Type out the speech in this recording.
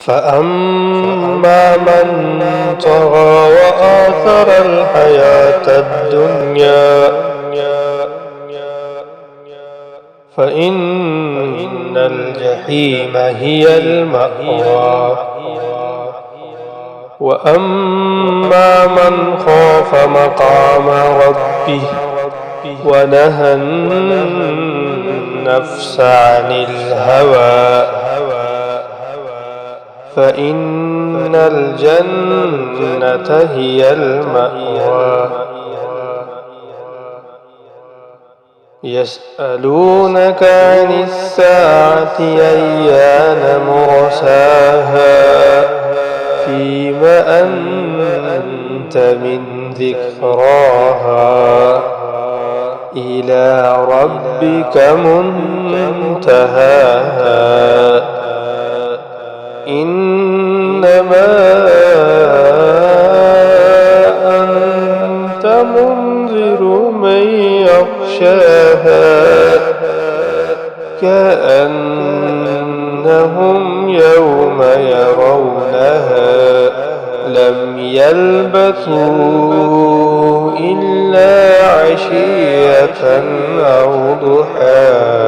فأما من طغى وآثر الحياة الدنيا فإن الجحيم هي المأوى. وأما من خاف مقام ربه ونهى النفس عن الهوى فإن الجنة هي المأوى. يسألونك عن الساعة أيان مرساها فيم أنت من ذكراها إلى ربك منتهاها. إنما أنت منذر من يخشاها كأنهم يوم يرونها لم يلبثوا إلا عشية أو ضحاها.